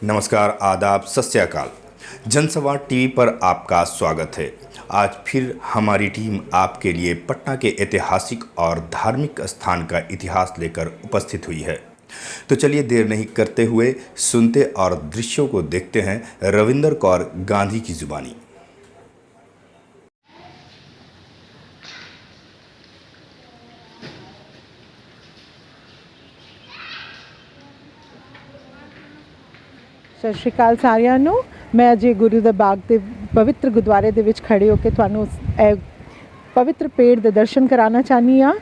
नमस्कार, आदाब, सत श्री अकाल। जनसंवाद टीवी पर आपका स्वागत है। आज फिर हमारी टीम आपके लिए पटना के ऐतिहासिक और धार्मिक स्थान का इतिहास लेकर उपस्थित हुई है। तो चलिए देर नहीं करते हुए सुनते और दृश्यों को देखते हैं रविंदर कौर गांधी की जुबानी। सत श्री अकाल सारिਆਂ ਨੂੰ। मैं अजय गुरु ਦੇ बाग ਦੇ पवित्र गुरुद्वारे ਦੇ ਵਿੱਚ खड़े होकर ਤੁਹਾਨੂੰ पवित्र पेड़ ਦੇ दर्शन कराना चाहनी हाँ।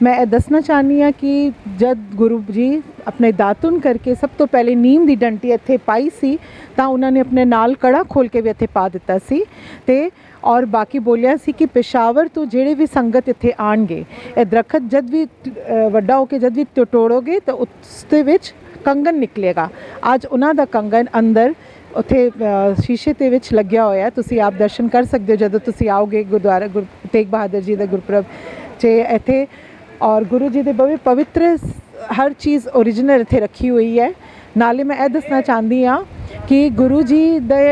मैं दसना चाहनी हाँ कि जब गुरु जी अपने दातुन करके सब तो पहले नीम की डंटी इत्थे पाई सी तो उन्होंने अपने नाल कड़ा खोल के भी इत्थे पा दिता सी ते और बाकी बोलिया सी कि पेशावर तो जेड़े भी संगत इत्थे आणगे ये दरखत जद भी वड्डा होके जद भी तोड़ोगे तो उसदे विच कंगन निकलेगा। आज उन्हां दा कंगन अंदर उत्थे शीशे ते विच लग्या होया, तुसी आप दर्शन कर सकते हो जदों तुसी आओगे गुरुद्वारा गुरु तेग बहादुर जी दा गुरपुरब च इत्थे। और गुरु जी दे बड़े पवित्र हर चीज़ ओरिजिनल इत्थे रखी हुई है। नाले मैं दसना चाहती हाँ कि गुरु जी दे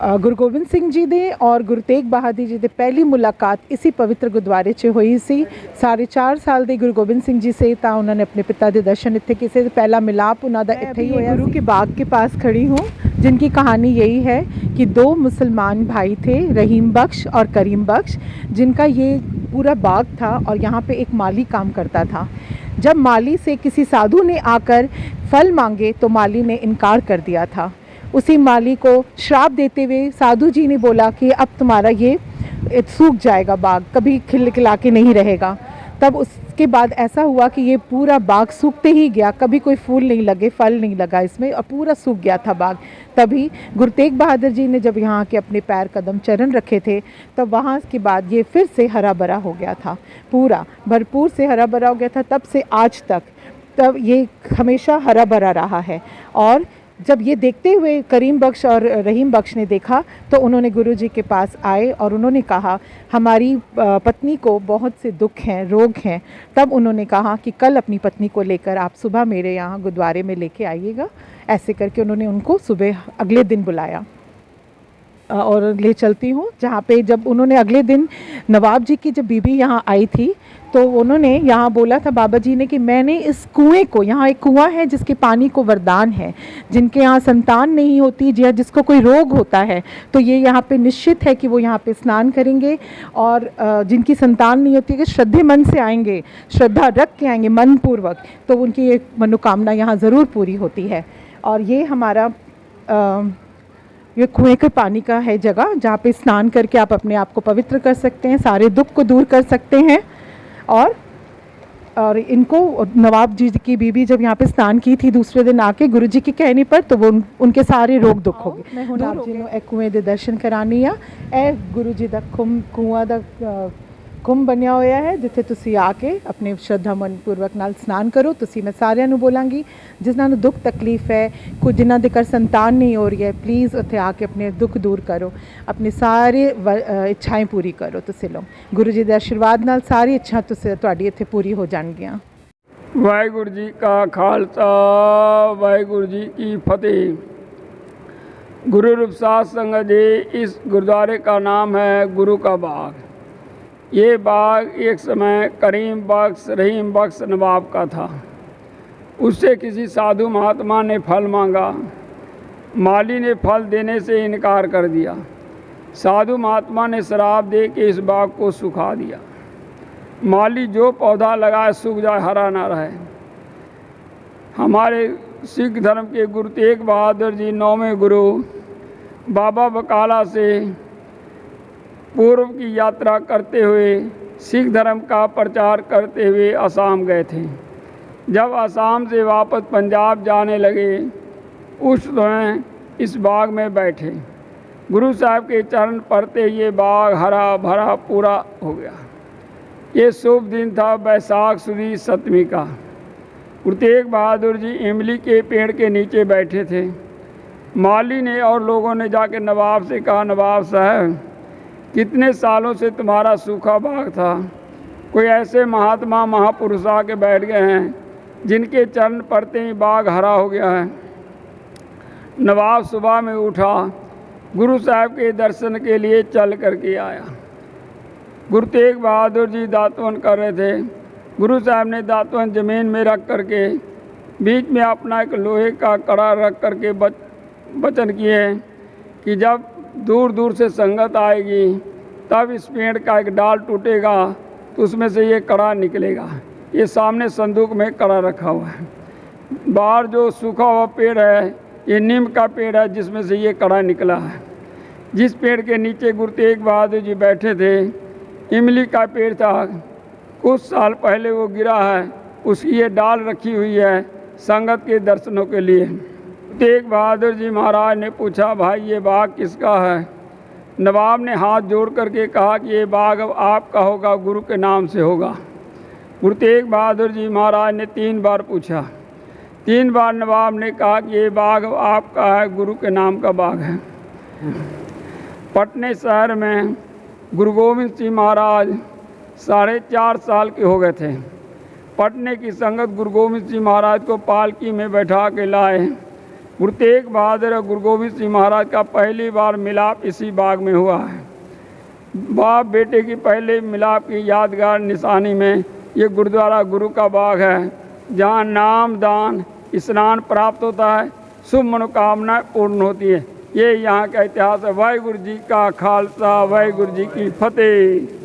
गुरु गोबिंद सिंह जी दे और गुरु तेग बहादुर जी दे पहली मुलाकात इसी पवित्र गुरुद्वारे च हुई सी। 4.5 साल दे गुरु गोबिंद सिंह जी से ता उन्होंने अपने पिता के दर्शन इत्थे किसे पहला मिलाप उन्होंने इत्थे ही होया। गुरु के बाग के पास खड़ी हूँ जिनकी कहानी यही है कि 2 मुसलमान भाई थे, रहीम बख्श और करीम बख्श, जिनका ये पूरा बाग था और यहाँ पे एक माली काम करता था। जब माली से किसी साधु ने आकर फल मांगे तो माली ने इनकार कर दिया था। उसी माली को श्राप देते हुए साधु जी ने बोला कि अब तुम्हारा ये सूख जाएगा बाग, कभी खिलखिला के नहीं रहेगा। तब उसके बाद ऐसा हुआ कि ये पूरा बाग सूखते ही गया, कभी कोई फूल नहीं लगे, फल नहीं लगा इसमें और पूरा सूख गया था बाग। तभी गुरु तेग बहादुर जी ने जब यहाँ के अपने पैर कदम चरण रखे थे तब वहाँ के बाद ये फिर से हरा भरा हो गया था, पूरा भरपूर से हरा भरा हो गया था। तब से आज तक तब ये हमेशा हरा भरा रहा है। और जब ये देखते हुए करीम बख्श और रहीम बख्श ने देखा तो उन्होंने गुरु जी के पास आए और उन्होंने कहा हमारी पत्नी को बहुत से दुख हैं, रोग हैं। तब उन्होंने कहा कि कल अपनी पत्नी को लेकर आप सुबह मेरे यहाँ गुरुद्वारे में लेके आइएगा। ऐसे करके उन्होंने उनको सुबह अगले दिन बुलाया और ले चलती हूँ जहाँ पे जब उन्होंने अगले दिन नवाब जी की जब बीबी यहाँ आई थी तो उन्होंने यहाँ बोला था बाबा जी ने कि मैंने इस कुएं को, यहाँ एक कुआं है जिसके पानी को वरदान है, जिनके यहाँ संतान नहीं होती या जिसको कोई रोग होता है तो ये यहाँ पे निश्चित है कि वो यहाँ पे स्नान करेंगे। और जिनकी संतान नहीं होती कि श्रद्धे मन से आएंगे, श्रद्धा रख के आएंगे मन पूर्वक, तो उनकी ये मनोकामना यहाँ ज़रूर पूरी होती है। और ये हमारा ये कुएं के पानी का है जगह जहाँ पे स्नान करके आप अपने आप को पवित्र कर सकते हैं, सारे दुख को दूर कर सकते हैं। और इनको नवाब जी की बीबी जब यहाँ पे स्नान की थी दूसरे दिन आके गुरु जी के कहने पर तो वो उनके सारे रोग दुख हो गए। मैं हूँ आप जी ने कुएं दे दर्शन करानी आ। ए गुरु जी दा कुआं दा कुंभ बनया होया है जिथे तुसी आके अपने श्रद्धा मन पूर्वक नाल स्नान करो। तुसी मैं सारिਆਂ ਨੂੰ बोलांगी जिन्हां ਨੂੰ दुख तकलीफ है, कुछ जिन्हां दे घर संतान नहीं हो रही है, प्लीज़ उत्थे आके अपने दुख दूर करो, अपनी सारी इच्छाएं पूरी करो। तुसी लोग गुरु जी दे आशीर्वाद नाल सारी इच्छा तुसी तुहाडी इत्थे पूरी हो जाणगियां। वाहिगुरु जी का खालसा वाहिगुरु जी की फतेह। गुरु रूप साध संगत जी, इस गुरुद्वारे का नाम है गुरु का बाग। ये बाग एक समय करीम बख्श रहीम बख्श नवाब का था। उससे किसी साधु महात्मा ने फल मांगा, माली ने फल देने से इनकार कर दिया। साधु महात्मा ने श्राप दे के इस बाग को सुखा दिया। माली जो पौधा लगाए सूख जाए, हरा ना रहे। हमारे सिख धर्म के गुरु तेग बहादुर जी 9वें गुरु बाबा बकाला से पूर्व की यात्रा करते हुए सिख धर्म का प्रचार करते हुए असम गए थे। जब असम से वापस पंजाब जाने लगे उस समय इस बाग में बैठे। गुरु साहब के चरण पड़ते ये बाग हरा भरा पूरा हो गया। ये शुभ दिन था बैसाख सुदी 7वीं का। गुरु तेग बहादुर जी इमली के पेड़ के नीचे बैठे थे। माली ने और लोगों ने जाके नवाब से कहा, नवाब साहब कितने सालों से तुम्हारा सूखा बाग था, कोई ऐसे महात्मा महापुरुष आके बैठ गए हैं जिनके चरण पड़ते ही बाग हरा हो गया है। नवाब सुबह में उठा, गुरु साहब के दर्शन के लिए चल करके आया। गुरु तेग बहादुर जी दातवन कर रहे थे। गुरु साहब ने दातवन ज़मीन में रख करके बीच में अपना एक लोहे का कड़ा रख करके वचन किए कि जब दूर दूर से संगत आएगी तब इस पेड़ का एक डाल टूटेगा तो उसमें से ये कड़ा निकलेगा। ये सामने संदूक में कड़ा रखा हुआ है। बाहर जो सूखा हुआ पेड़ है ये नीम का पेड़ है जिसमें से ये कड़ा निकला है। जिस पेड़ के नीचे गुरु तेग बहादुर जी बैठे थे इमली का पेड़ था, कुछ साल पहले वो गिरा है, उसकी ये डाल रखी हुई है संगत के दर्शनों के लिए। तेग बहादुर जी महाराज ने पूछा, भाई ये बाग किसका है? नवाब ने हाथ जोड़ करके कहा कि ये बाग अब आपका होगा, गुरु के नाम से होगा। गुरु तेग बहादुर जी महाराज ने 3 बार पूछा। 3 बार नवाब ने कहा कि ये बाग अब आपका है, गुरु के नाम का बाग है। पटने शहर में गुरु गोविंद सिंह महाराज 4.5 साल के हो गए थे। पटने की संगत गुरु गोविंद सिंह महाराज को पालकी में बैठा के लाए। गुरु तेग बहादुर और गुरु गोविंद सिंह महाराज का पहली बार मिलाप इसी बाग में हुआ है। बाप बेटे की पहले मिलाप की यादगार निशानी में ये गुरुद्वारा गुरु का बाग है, जहाँ नाम दान स्नान प्राप्त होता है, शुभ मनोकामनाएं पूर्ण होती है। ये यहाँ का इतिहास है। वाहिगुरु जी का खालसा, वाहिगुरु जी की फतेह।